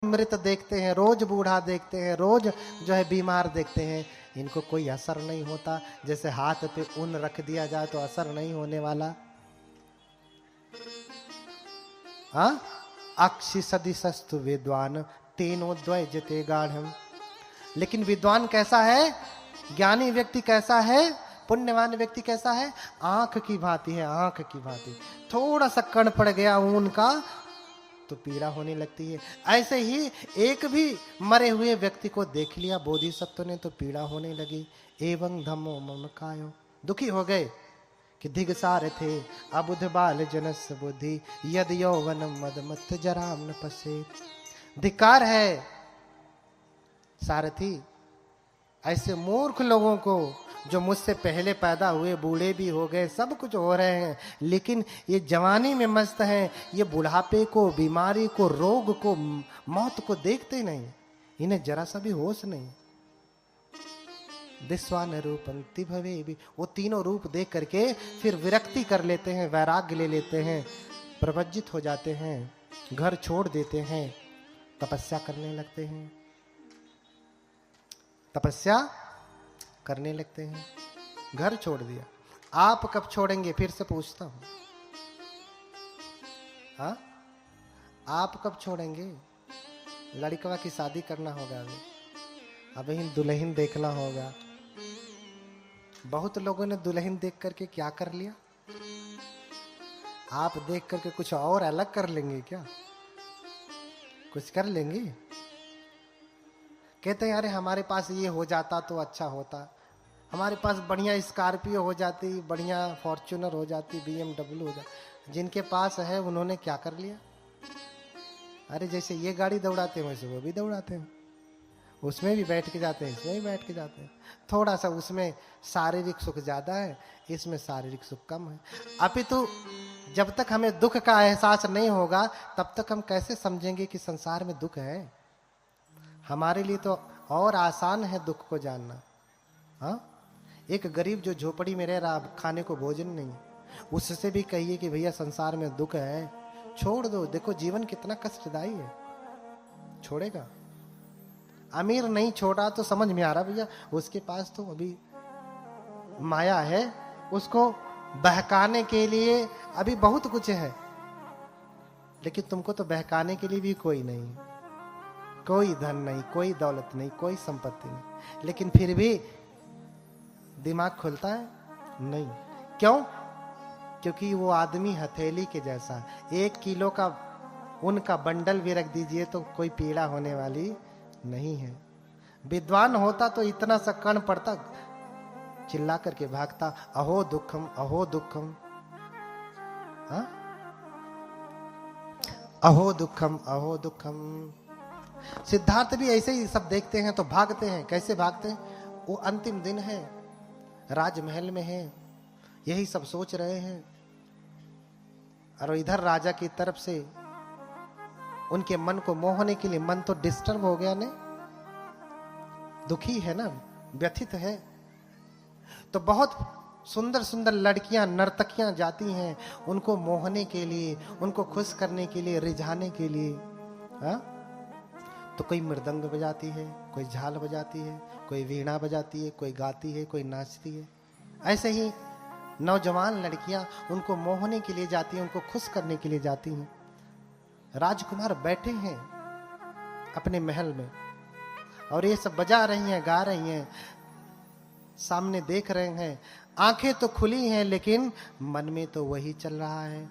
मृत देखते हैं, रोज बूढ़ा देखते हैं, रोज जो है बीमार देखते हैं, इनको कोई असर नहीं होता। जैसे हाथ पे ऊन रख दिया जाए तो असर नहीं होने वाला। हाँ, अक्षि सदिशस्तु विद्वान तेनो द्वैजते गाढ़म। लेकिन विद्वान कैसा है, ज्ञानी व्यक्ति कैसा है, पुण्यवान व्यक्ति कैसा है, आंख की भांति है, आंख की भांति। थोड़ा सा कण पड़ गया ऊन का तो पीड़ा होने लगती है। ऐसे ही एक भी मरे हुए व्यक्ति को देख लिया बोधिसत्व ने तो पीड़ा होने लगी। एवं धम्मो मम कायो, दुखी हो गए कि दिगसार थे अबुध बाल जनस बुद्धि यद यौवन मद मत जराम न पसे। धिक्कार है सारथी ऐसे मूर्ख लोगों को जो मुझसे पहले पैदा हुए, बूढ़े भी हो गए, सब कुछ हो रहे हैं, लेकिन ये जवानी में मस्त हैं, ये बुढ़ापे को, बीमारी को, रोग को, मौत को देखते नहीं, इन्हें जरा सा भी होश नहीं। दिस्वान रूपंति भवे भी, वो तीनों रूप देख करके फिर विरक्ति कर लेते हैं, वैराग्य ले लेते हैं, प्रवज्जित हो जाते हैं, घर छोड़ देते हैं, तपस्या करने लगते हैं, तपस्या करने लगते हैं। घर छोड़ दिया, आप कब छोड़ेंगे फिर से पूछता हूं। हाँ, आप कब छोड़ेंगे? लड़कवा की शादी करना होगा, अभी दुल्हन देखना होगा। बहुत लोगों ने दुल्हन देख करके क्या कर लिया, आप देख करके कुछ और अलग कर लेंगे क्या? कुछ कर लेंगे? कहते हैं अरे हमारे पास ये हो जाता तो अच्छा होता, हमारे पास बढ़िया स्कॉर्पियो हो जाती, बढ़िया फॉर्च्यूनर हो जाती, BMW हो जाती। जिनके पास है उन्होंने क्या कर लिया? अरे जैसे ये गाड़ी दौड़ाते हैं वैसे वो भी दौड़ाते हैं, उसमें भी बैठ के जाते हैं, इसमें भी बैठ के जाते हैं। थोड़ा सा उसमें शारीरिक सुख ज्यादा है, इसमें शारीरिक सुख कम है। अपितु जब तक हमें दुख का एहसास नहीं होगा तब तक हम कैसे समझेंगे कि संसार में दुख है। हमारे लिए तो और आसान है दुख को जानना। हाँ, एक गरीब जो झोपड़ी में रह रहा, खाने को भोजन नहीं, उससे भी कहिए कि भैया संसार में दुख है, छोड़ दो, देखो जीवन कितना कष्टदायी है, छोड़ेगा? अमीर नहीं छोड़ा तो समझ में आ रहा भैया उसके पास तो अभी माया है, उसको बहकाने के लिए अभी बहुत कुछ है, लेकिन तुमको तो बहकाने के लिए भी कोई नहीं, कोई धन नहीं, कोई दौलत नहीं, कोई संपत्ति नहीं, लेकिन फिर भी दिमाग खुलता है नहीं। क्यों? क्योंकि वो आदमी हथेली के जैसा, 1 किलो का उनका बंडल भी रख दीजिए तो कोई पीड़ा होने वाली नहीं है। विद्वान होता तो इतना सा कण पड़ता, चिल्ला करके भागता, अहो दुखम अहो दुखम। हाँ, अहो दुखम अहो दुखम। सिद्धार्थ भी ऐसे ही सब देखते हैं तो भागते हैं। कैसे भागते हैं? वो अंतिम दिन है, राजमहल में है, यही सब सोच रहे हैं, और इधर राजा की तरफ से उनके मन को मोहने के लिए, मन तो डिस्टर्ब हो गया, नहीं दुखी है ना, व्यथित है, तो बहुत सुंदर सुंदर लड़कियां, नर्तकियां जाती हैं उनको मोहने के लिए, उनको खुश करने के लिए, रिझाने के लिए। हाँ, तो कोई मृदंग बजाती है, कोई झाल बजाती है, कोई वीणा बजाती है, कोई गाती है, कोई नाचती है। ऐसे ही नौजवान लड़कियां उनको मोहने के लिए जाती हैं, उनको खुश करने के लिए जाती हैं। राजकुमार बैठे हैं अपने महल में और ये सब बजा रही हैं, गा रही हैं, सामने देख रहे हैं, आंखें तो खुली हैं लेकिन मन में तो वही चल रहा है,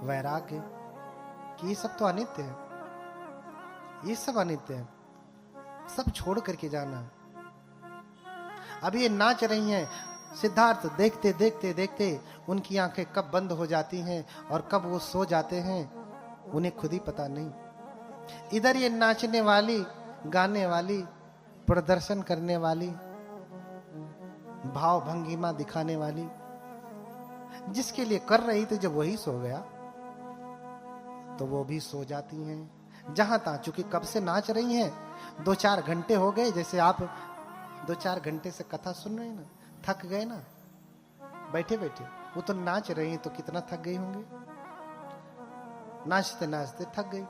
वैराग्य कि ये सब तो अनित्य है, ये सब अनित्य है, सब छोड़ करके जाना। अब ये नाच रही हैं, सिद्धार्थ देखते देखते देखते उनकी आंखें कब बंद हो जाती हैं और कब वो सो जाते हैं उन्हें खुद ही पता नहीं। इधर ये नाचने वाली, गाने वाली, प्रदर्शन करने वाली, भाव भंगिमा दिखाने वाली, जिसके लिए कर रही थी, जब वही सो गया तो वो भी सो जाती हैं जहां तहां। चूंकि कब से नाच रही हैं, 2-4 घंटे हो गए, जैसे आप 2-4 घंटे से कथा सुन रहे हैं ना, थक गए ना बैठे बैठे, वो तो नाच रही हैं तो कितना थक गई होंगे, नाचते नाचते थक गई।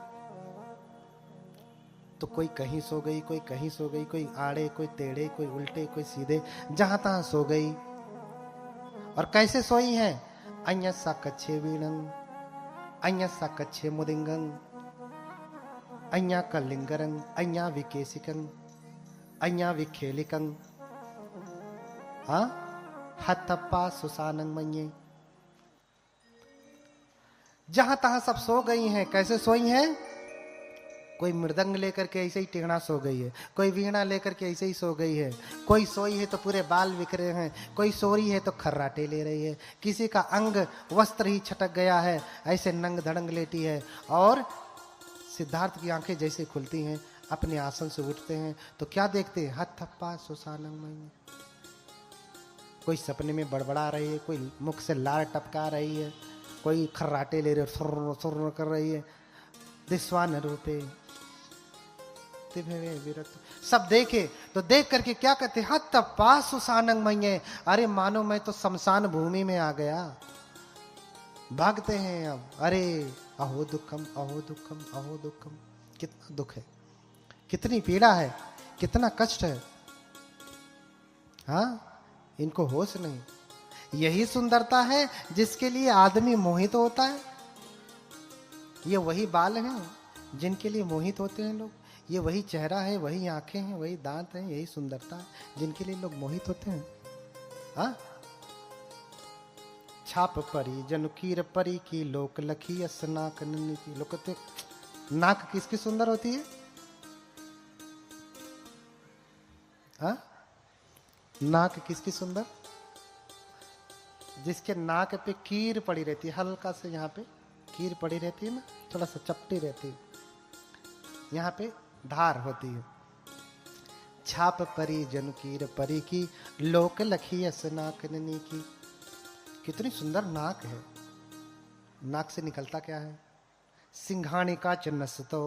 तो कोई कहीं सो गई, कोई कहीं सो गई, कोई आड़े, कोई टेढ़े, कोई उल्टे, कोई सीधे, जहां तहां सो गई। और कैसे सोई हैं? अन्यसा कच्छे वीणं, अन्यसा कच्छे मुदिंगं, अन्या कलिंगरं, अन्या विकेसिकं, अन्या विखेलिकं, हाँ, हथप्पा सुसानंग मन्ये। जहां तहां सब सो गई हैं। कैसे सोई हैं? कोई मृदंग लेकर के ऐसे ही टेढ़ा सो गई है, कोई वीणा लेकर के ऐसे ही सो गई है, कोई सोई है तो पूरे बाल बिखरे हैं, कोई सो रही है तो खर्राटे ले रही है, किसी का अंग वस्त्र ही छटक गया है, ऐसे नंग धड़ंग लेटी है। और सिद्धार्थ की आंखें जैसे खुलती हैं, अपने आसन से उठते हैं तो क्या देखते हैं? हथप्पा सुसानंग मन्ये। कोई सपने में बड़बड़ा रही है, कोई मुख से लार टपका रही है, कोई खर्राटे ले रही, सुर सुर कर रही है। दिस्वान रूपे सब देखे तो देख करके क्या कहते? हथप्पा सुसानंग मन्ये। अरे मानो मैं तो शमशान भूमि में आ गया। भागते हैं अब, अरे अहो दुखम, अहो दुखम, अहो दुखम। कितना दुख है, कितनी पीड़ा है, कितना कष्ट है। हाँ, इनको होश नहीं। यही सुंदरता है जिसके लिए आदमी मोहित होता है। ये वही बाल हैं जिनके लिए मोहित होते हैं लोग। ये वही चेहरा है, वही आंखें हैं, वही दांत हैं, यही सुंदरता है जिनके लिए लोग मोहित होते हैं। हाँ, छाप परी जनुकीर परी की लोक लखी असनाक नन्ही की। लोग कहते नाक किसकी सुंदर होती है? हाँ, नाक किसकी सुंदर? जिसके नाक पे कीर पड़ी रहती है, हल्का से यहाँ पे कीर पड़ी रहती है ना, थोड़ा सा चपटी रहती है, यहाँ पे धार होती है। छाप परी जनुकीर परी की लोक लखी असनाक नन्ही की। कितनी सुंदर नाक है। नाक से निकलता क्या है? सिंघाणिका चन्नसतो।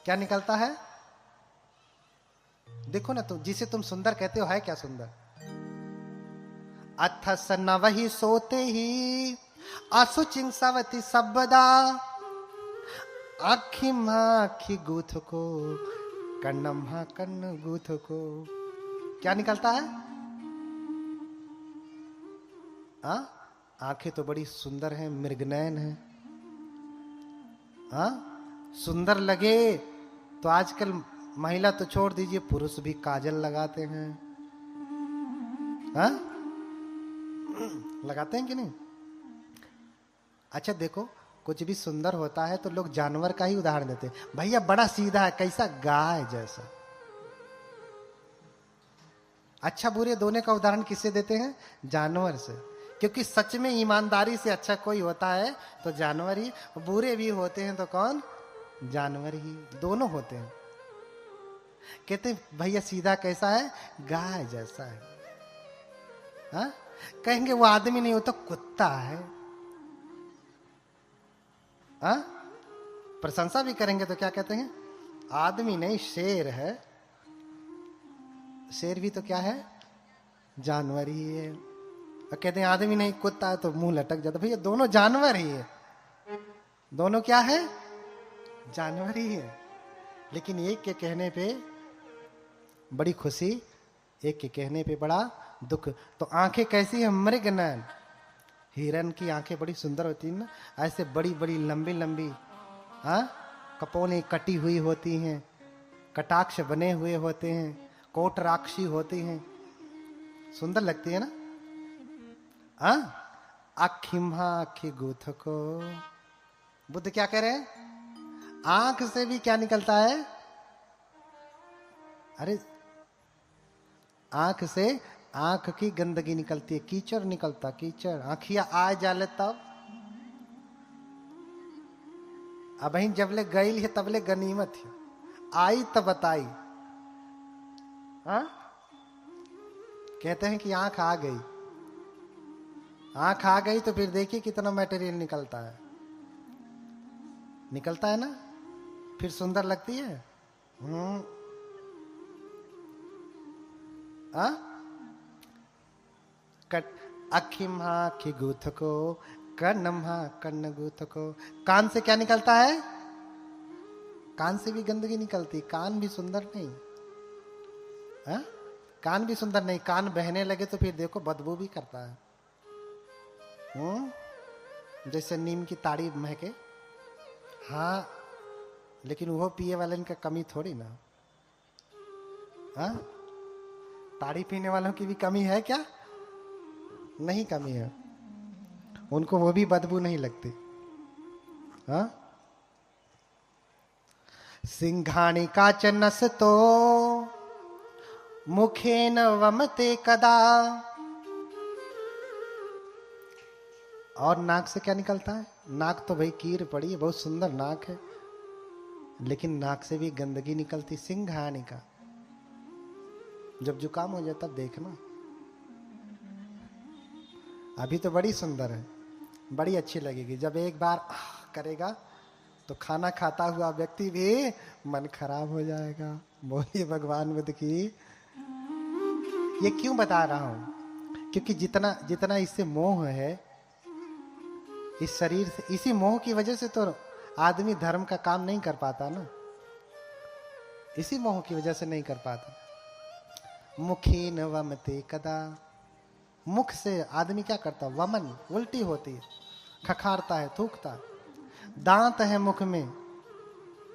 क्या निकलता है? देखो ना, तुम जिसे तुम सुंदर कहते हो है क्या सुंदर? अथ सन वही सोते ही असुचिं सवती सबदा, आखी माखी गूथ को, कन्नम्हा कन्न गूथ को। क्या निकलता है? आंखें तो बड़ी सुंदर हैं, मृगनयन है। सुंदर लगे तो आजकल महिला तो छोड़ दीजिए, पुरुष भी काजल लगाते हैं। लगाते हैं कि नहीं? अच्छा देखो, कुछ भी सुंदर होता है तो लोग जानवर का ही उदाहरण देते हैं। भैया बड़ा सीधा है, कैसा? गाय जैसा। अच्छा बुरे दोनों का उदाहरण किससे देते हैं? जानवर से। क्योंकि सच में ईमानदारी से अच्छा कोई होता है तो जानवर ही, बुरे भी होते हैं तो कौन? जानवर ही। दोनों होते हैं। कहते भैया सीधा कैसा है? गाय जैसा है। हाँ? कहेंगे वो आदमी नहीं, वो तो कुत्ता है। हाँ? प्रशंसा भी करेंगे तो क्या कहते हैं? आदमी नहीं, शेर है। शेर भी तो क्या है? जानवर ही है। और कहते हैं आदमी नहीं कुत्ता है तो मुंह लटक जाता। भैया दोनों जानवर ही है। दोनों क्या है? जानवर ही है। लेकिन एक के कहने पे बड़ी खुशी, एक के कहने पे बड़ा दुख। तो आंखें कैसी है? मृगनयन। हिरन की आंखें बड़ी सुंदर होती है ना, ऐसे बड़ी बड़ी लंबी लंबी, कपोने कटी हुई होती हैं, कटाक्ष बने हुए होते हैं, कोटराक्षी होती हैं, सुंदर लगती है ना। आखिम्हा आखी गूथ को। बुद्ध क्या कह रहे हैं? आंख से भी क्या निकलता है? अरे आंख से आंख की गंदगी निकलती है, कीचड़ निकलता, कीचड़। आंखिया आ जाले तब, अब जबले गई है तबले गनीमत है, आई तब बताई। कहते हैं कि आंख आ गई। आंख आ गई तो फिर देखिए कितना मटेरियल निकलता है। निकलता है ना, फिर सुंदर लगती है। अखिम्हा आखी गूथ को, कन्नम्हा कन्न गूथ को। कान से क्या निकलता है? कान से भी गंदगी निकलती, कान भी सुंदर नहीं। हा? कान भी सुंदर नहीं, कान बहने लगे तो फिर देखो बदबू भी करता है। जैसे नीम की ताड़ी महके। हाँ, लेकिन वो पिए वाले का कमी थोड़ी ना। हाँ, ताड़ी पीने वालों की भी कमी है क्या? नहीं कमी है, उनको वो भी बदबू नहीं लगती। हाँ, सिंघाणी काचनस तो मुखेन वमते कदा। और नाक से क्या निकलता है? नाक तो भाई कीर पड़ी है, बहुत सुंदर नाक है, लेकिन नाक से भी गंदगी निकलती। सिंघाणी का जब जुकाम हो जाता तब देखना। अभी तो बड़ी सुंदर है, बड़ी अच्छी लगेगी। जब एक बार करेगा तो खाना खाता हुआ व्यक्ति भी मन खराब हो जाएगा। बोलिए भगवान बुद्ध की। ये क्यों बता रहा हूं? क्योंकि जितना जितना इससे मोह है इस शरीर से, इसी मोह की वजह से तो आदमी धर्म का काम नहीं कर पाता ना। इसी मोह की वजह से नहीं कर पाता। मुखे न वमते कदा। मुख से आदमी क्या करता? वमन, उल्टी होती है, खखारता है, थूकता। दांत है मुख में,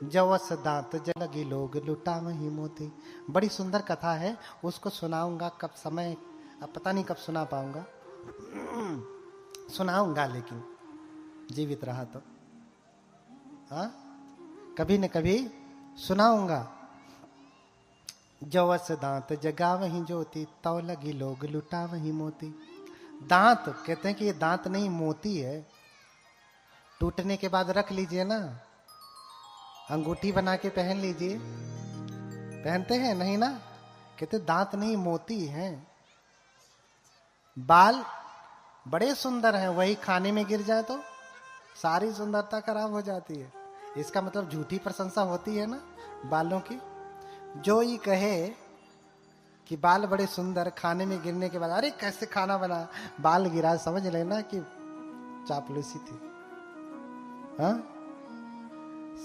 जवस दांत जलगी लोग लुटा वही मोती। बड़ी सुंदर कथा है, उसको सुनाऊंगा कब समय, अब पता नहीं कब सुना पाऊंगा। सुनाऊंगा लेकिन जीवित रहा तो। हाँ, कभी न कभी सुनाऊंगा। जवस दांत जगा वही ज्योति, तौ लगी लोग लुटा वही मोती। दांत कहते हैं कि ये दांत नहीं मोती है। टूटने के बाद रख लीजिए ना, अंगूठी बना के पहन लीजिए। पहनते हैं नहीं ना? कहते दांत नहीं मोती हैं। बाल बड़े सुंदर हैं, वही खाने में गिर जाए तो सारी सुंदरता खराब हो जाती है। इसका मतलब झूठी प्रशंसा होती है ना बालों की। जो ये कहे कि बाल बड़े सुंदर, खाने में गिरने के बाद अरे कैसे खाना बना, बाल गिरा, समझ लेना कि चापलूसी थी। हाँ,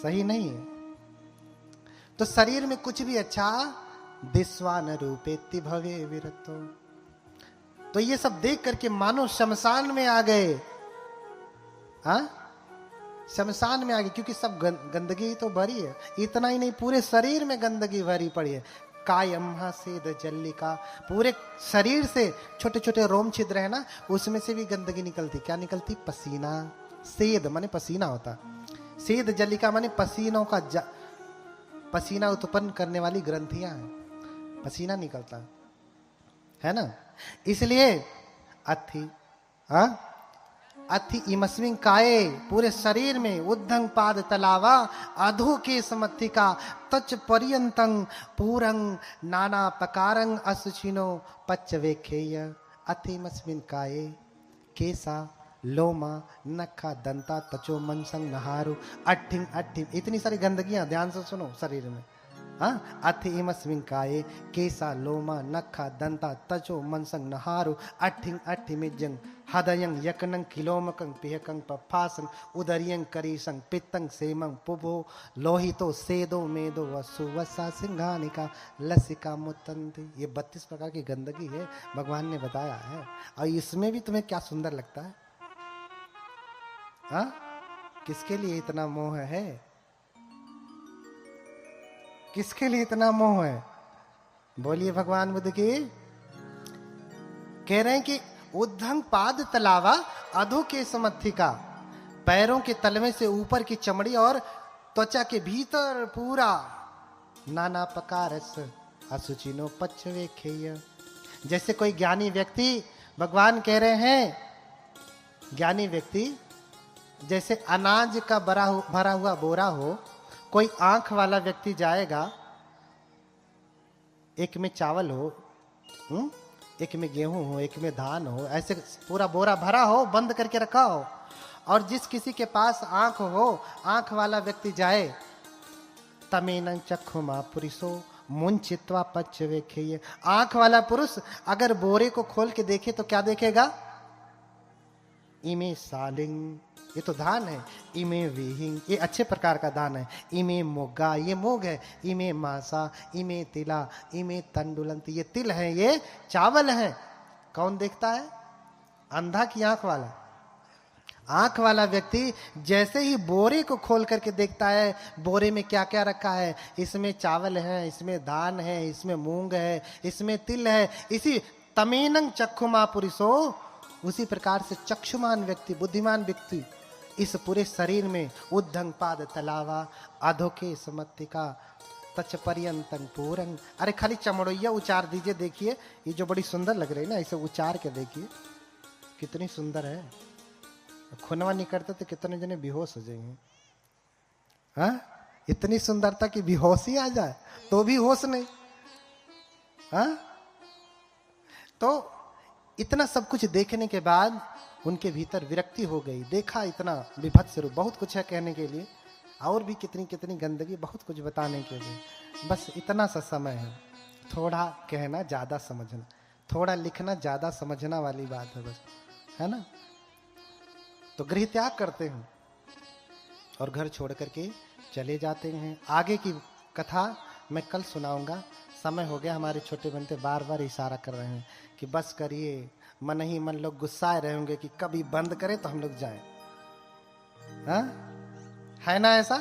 सही नहीं है। तो शरीर में कुछ भी अच्छा दिस्वान रूपेति भवे विरतो। तो ये सब देख करके मानो शमशान में आ गए। हाँ, शमशान में आ गए, क्योंकि सब गंदगी तो भरी है। इतना ही नहीं, पूरे शरीर में गंदगी भरी पड़ी है। कायम सेद जल्लिका, पूरे शरीर से छोटे छोटे रोम छिद्र है ना, उसमें से भी गंदगी निकलती। क्या निकलती? पसीना। सेद माने पसीना होता, सेद जल्लिका माने पसीनों का पसीना उत्पन्न करने वाली ग्रंथियां हैं, पसीना निकलता है ना। इसलिए अथि अथि इमस्मिन काये, पूरे शरीर में उद्धंग पाद तलावा अधो के समत्थिका तच पर्यंतं पूरंग नाना प्रकारंग असुचिनो पच्च वेखेय। अथिमस्मिन काये केसा लोमा नखा दंता तचो मनसंग नहारु अट्ठिंग अट्ठिंग। इतनी सारी गंदगियां, ध्यान से सुनो शरीर में। हाँ, अथि इमस्मिन काये केसा लोमा नखा दंता तचो मनसंग नहारु अट्ठिंग अट्ठिमिज्जंग हदयंग यकनंग किलोमकंग पिहकंग पफासंग उदरियंग करीसंग पित्तंग सेमंग पुबो लोहितो सेदो मेदो वसुवसा सिंघानिका लसिका मुतंती। ये 32 प्रकार की गंदगी है, भगवान ने बताया है। और इसमें भी तुम्हें क्या सुंदर लगता है? हाँ, किसके लिए इतना मोह है? किसके लिए इतना मोह है? बोलिए भगवान बुद्ध की। कह रहे हैं कि उद्धंग पाद तलावा अधो के समत्थिका, पैरों के तलवे से ऊपर की चमड़ी और त्वचा के भीतर पूरा नाना प्रकारस असुचिनो पच्छवे खेय। जैसे कोई ज्ञानी व्यक्ति, भगवान कह रहे हैं ज्ञानी व्यक्ति जैसे अनाज का भरा हुआ बोरा हो, कोई आंख वाला व्यक्ति जाएगा, एक में चावल हो, एक में गेहूं हो, एक में धान हो, ऐसे पूरा बोरा भरा हो, बंद करके रखा हो, और जिस किसी के पास आंख हो, आंख वाला व्यक्ति जाए, तमेनं चक्षुमा पुरुषो मुंचित्वा पच्च वेखेय। आंख वाला पुरुष अगर बोरे को खोल के देखे तो क्या देखेगा? इमे सालिंग, ये तो धान है। इमे वेहिंग, ये अच्छे प्रकार का धान है। इमे मोगा, ये मोग है। इमे मासा, इमे तिला, इमे तंडुलंत, ये तिल है, ये चावल है। कौन देखता है? अंधा की आंख वाला। आंख वाला व्यक्ति जैसे ही बोरे को खोल करके देखता है, बोरे में क्या क्या रखा है, इसमें चावल है, इसमें धान है, इसमें मूंग है, इसमें तिल है, इसी तमेनंग चक्षुमा पुरुषो, उसी प्रकार से चक्षुमान व्यक्ति, बुद्धिमान व्यक्ति इस पूरे शरीर में उद्धंग पाद तलावा अधोके समत्तिका तच पर्यंतंग पूरंग। अरे खाली चमड़ोइया उचार दीजिए, देखिए ये जो बड़ी सुंदर लग रही है ना, इसे उचार के देखिए कितनी सुंदर है। खुनवा नहीं करते तो कितने जने बेहोश हो जाएंगे। हाँ, इतनी सुंदरता की बेहोशी आ जाए तो भी होश नहीं। हाँ, तो इतना सब कुछ देखने के बाद उनके भीतर विरक्ति हो गई। देखा इतना विभत्स रूप, बहुत कुछ है कहने के लिए, और भी कितनी कितनी गंदगी, बहुत कुछ बताने के लिए। बस इतना सा समय है, थोड़ा कहना ज्यादा समझना, थोड़ा लिखना ज्यादा समझना वाली बात है बस, है ना। तो गृह त्याग करते हैं और घर छोड़ करके चले जाते हैं। आगे की कथा मैं कल सुनाऊंगा। समय हो गया, हमारे छोटे बनते बार बार इशारा कर रहे हैं कि बस करिए। मन ही मन लोग गुस्साए रहे होंगे कि कभी बंद करें तो हम लोग जाएं। हाँ, है ना ऐसा?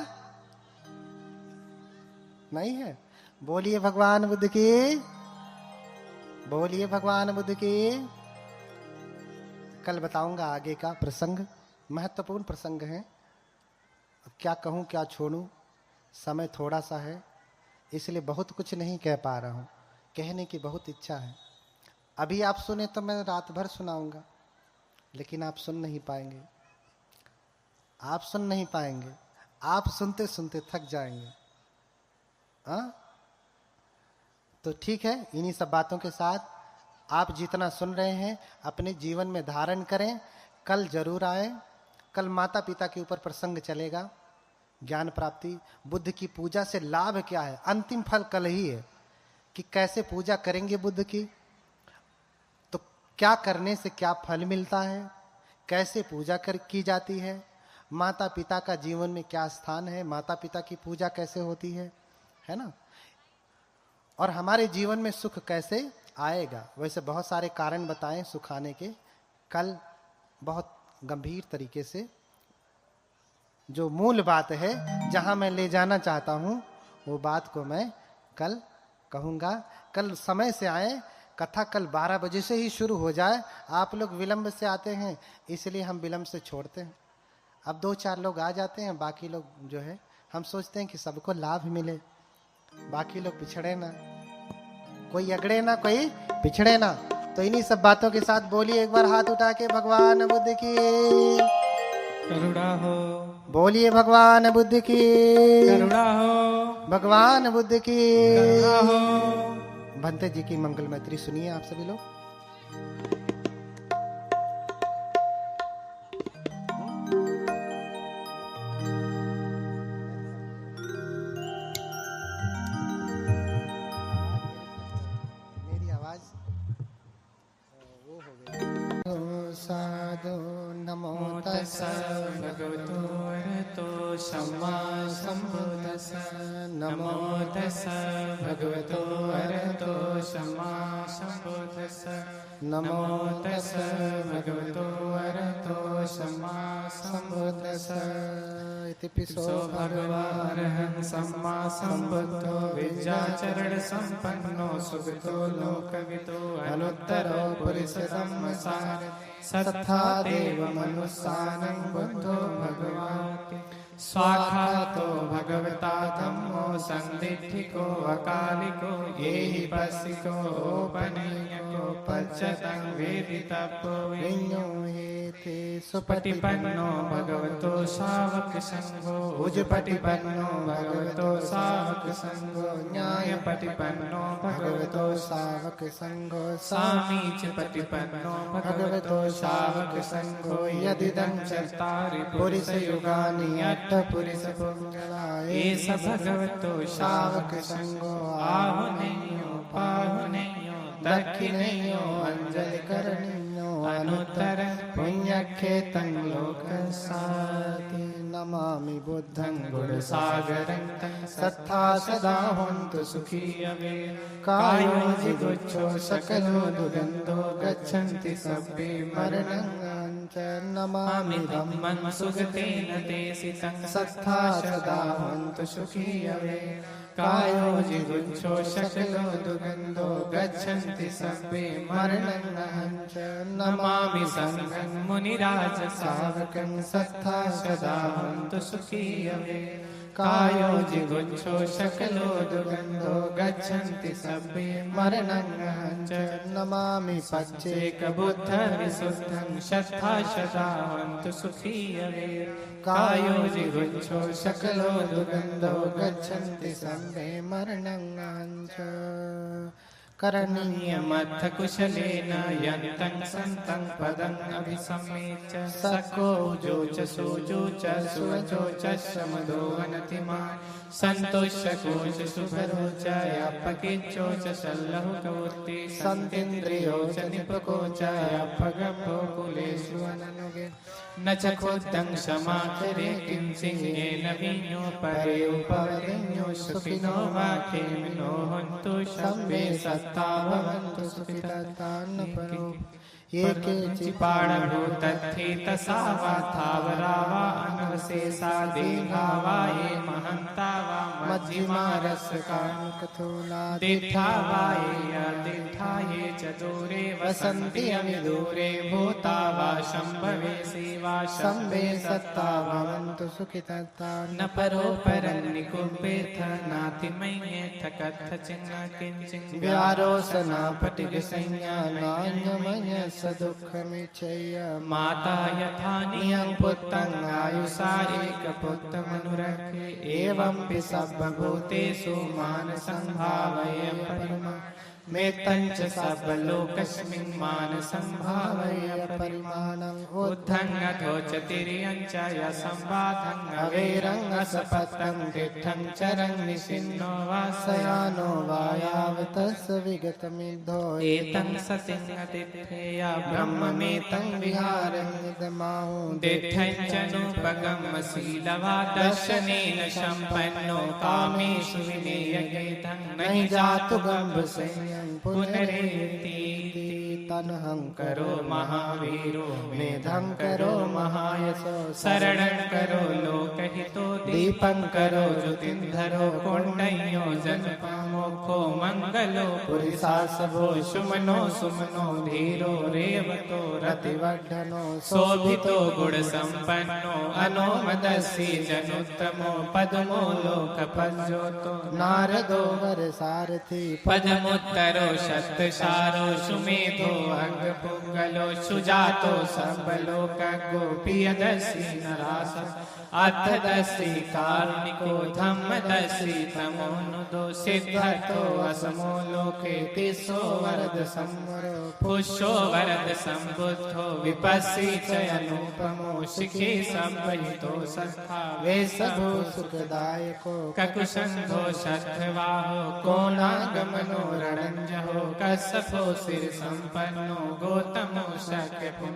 नहीं है? बोलिए भगवान बुद्ध की, बोलिए भगवान बुद्ध की। कल बताऊंगा आगे का प्रसंग, महत्वपूर्ण प्रसंग है। क्या कहूं क्या छोड़ूं, समय थोड़ा सा है, इसलिए बहुत कुछ नहीं कह पा रहा हूं। कहने की बहुत इच्छा है। अभी आप सुने तो मैं रात भर सुनाऊंगा, लेकिन आप सुन नहीं पाएंगे। आप सुन नहीं पाएंगे, आप सुनते सुनते थक जाएंगे। हाँ, तो ठीक है, इन्हीं सब बातों के साथ आप जितना सुन रहे हैं अपने जीवन में धारण करें। कल जरूर आए। कल माता पिता के ऊपर प्रसंग चलेगा, ज्ञान प्राप्ति, बुद्ध की पूजा से लाभ क्या है। अंतिम फल कल ही है कि कैसे पूजा करेंगे बुद्ध की, तो क्या करने से क्या फल मिलता है, कैसे पूजा की जाती है, माता पिता का जीवन में क्या स्थान है, माता पिता की पूजा कैसे होती है ना, और हमारे जीवन में सुख कैसे आएगा। वैसे बहुत सारे कारण बताएं सुख आने के। कल बहुत गंभीर तरीके से जो मूल बात है, जहां मैं ले जाना चाहता हूं, वो बात को मैं कल कहूंगा। कल समय से आए। कथा कल 12 बजे से ही शुरू हो जाए। आप लोग विलंब से आते हैं, इसलिए हम विलंब से छोड़ते हैं। अब 2-4 लोग आ जाते हैं, बाकी लोग जो है हम सोचते हैं कि सबको लाभ मिले, बाकी लोग पिछड़े ना, कोई अगड़े ना, कोई पिछड़े ना। तो इन्हीं सब बातों के साथ बोलिए एक बार हाथ उठा के, भगवान बुद्ध की करुणा हो। बोलिए भगवान बुद्ध की करुणा हो। भगवान बुद्ध की करुणा हो। भंते जी की मंगल मैत्री सुनिए आप सभी लोग। मेरी आवाज वो हो गई। साधु नमो तस्सै भगवतो अरहतो सम्मा सम्बुद्धिस्स। नमो तस्सै भगवतो अरहतो सम्मा सम्बुद्धिस्स। नमो तस्सै भगवतो अरहतो सम्मा सम्बुद्धिस्स। इति पिसो भगवानः सम्मा सम्बुद्धो विद्याचरण संपन्नो सुगतो लोकविदो अनुत्तरो पुरुषोत्तमसार सत्था देव मनुष्यानं बुद्धो भगवाति। स्वाखातो भगवता धम्मो संदिठिको अकालिको येहि पस्सिको ओपनीयको पच्यतं वेदितव्यो विඤ्ञो हेते सुपटिपन्नो भगवतो शावक संघो उजपटिपन्नो भगवतो शावक संघो न्यायपटिपन्नो भगवतो शावक संघो सामीच पटिपन्नो भगवतो शावक संघो यदिदं चत्तारि पुरुष युगानि पुरुष एष भगवतो शावक संघो आहुनेयो पाहुनेयो दक्षिणेयो अंजलि करणीयो अनुत्तरं पुण्यक्षेत्रं लोकसाति नमामि बुद्धं गुणसागरं तं सत्था सदा हन्तु सुखी अवे कायो जिगुच्छो सकलो दुगन्धो गच्छन्ति सभ्ये मरणं च नमामि धम्मं सुगतेन देशितं सत्था सदा हन्तु सुखी अवे कायो जिगुच्छो शकलो दुगन्धो गच्छन्ति सभ्ये मरणं च नमामि संघं मुनिराज सावकं सत्था सदा हन्तु सुखी अवे कायो जिगुच्छो शकलो दुगन्धो गच्छन्ति सभ्ये मरणं च नमामि सच्चेक बुद्ध विशुद्धं सत्था सदा हन्तु सुखी अवे कायो जिगुच्छो शकलो दुगन्धो गच्छन्ति सभ्ये मरणं च करणीयमथ कुशलेन यन्तं सन्तं पदम् अभिसम्मेच सको जो च सोजो च सुवजो च समदो अनतिमान् सन्तोषको च शुभरो च यपकिच्चो च सल्लहुकवृत्ति सन्तीन्द्रियो च निपको च यपगपो कुलेषु अननुगे न च खुद्धं समाचरे किंचिन्येन विन्यो परे उपवदिन्यो सुखिनो वा केमिनो हन्तु शम्बे सत्ता भवन्तु सुखितान् परो ये केचिपाणो तत्थितसा वा थावरा वा अनवशेषा देहा वा ये महन्ता वा मध्यमा रसकानुकथोला दिठा वा ये अदिठा ये च दूरे वसन्ति अविदूरे भूता वा शम्भवे सेवा शम्भे सत्ता भवन्तु सुखितान् न परो परं निकुम्भेथ नातिमय्येथ कथचिन्न किञ्चिन् व्यारोसना पटिकसंज्ञा नान्यमय सदुःखमिच्छय माता यथा नियं पुत्रं आयुषा एकपुत्रमनुरक्षे एवं सर्वभूतेषु मानसं भावय परिमा मेत्तं च सर्वलोकस्मिन् मानसं भावय परिमाणम् उद्धं अथो च तिर्यं च यसंवादं अवेरं असपत्तं दिठं चरं निशिन्नो वा शयानो वा यावतस्य विगतमिद्धो एतं सतिं अतिथेया ब्रह्ममेतं विहारं निदमाहो दिठं च नोपगमशीलवा दर्शनेन सम्पन्नो कामेषु विनियगेतं नहि जातु गम्भसंज्ञ पुनरेति तनहं करो महावीरो मेधं करो महायशो शरणं करो लोकहितो दीपं करो ज्योतिन्धरो कोण्डयो जनपामोक्षो मंगलो पुरिसासभो सुमनो सुमनो धीरो रेवतो रतिवर्धनो शोभितो गुणसम्पन्नो अनोमदसी जनुत्तमो पद्मो लोकपज्योतो नारदो वरसारथि पद्मोत्तरो शतसारो सुमेधो अंगपुंगलो सुजातो सर्वलोकज्ञो प्रियदर्शी नरास अर्थदर्शी कारुणिको धम्मदर्शी तमोनुदो सिद्धतो असमो लोके तिसो वरद संवरो पुष्यो वरद संबुद्धो विपस्सी च अनुपमो शिखे संपहितो सत्था वेशभो सुखदायको ककुशंधो शतवाहो कोणागमनो रणंजहो कश्यपो सिर संपन्नो गौतमो शक्यपुं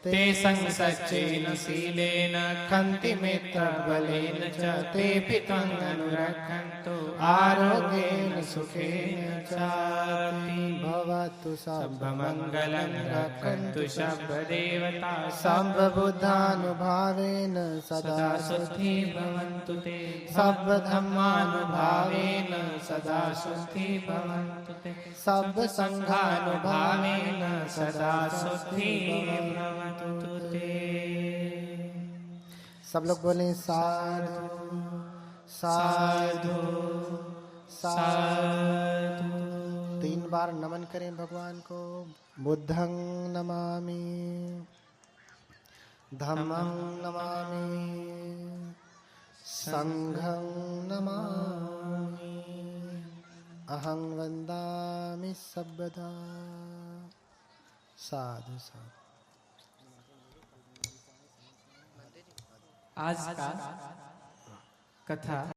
ते सच्चेन शीलेन खन्ति मित्रबलेन च तेऽपि त्वं अनुरक्षन्तु आरोग्येन सुखेन चाति भवतु सर्वमङ्गलं रक्षन्तु सर्वदेवता सर्वबुद्धानुभावेन सदा शुद्धि भवन्तु ते सर्वधर्मानुभावेन सदा शुद्धि भवन्तु ते सर्वसङ्घानुभावेन सदा शुद्धि भवन्तु ते। सब लोग बोले साधु साधु साधु। 3 बार नमन करें भगवान को। बुद्धं नमामि, धम्मं नमामि, संघं नमामि, अहं वन्दामि सर्वदा। साधु साधु। आज का कथा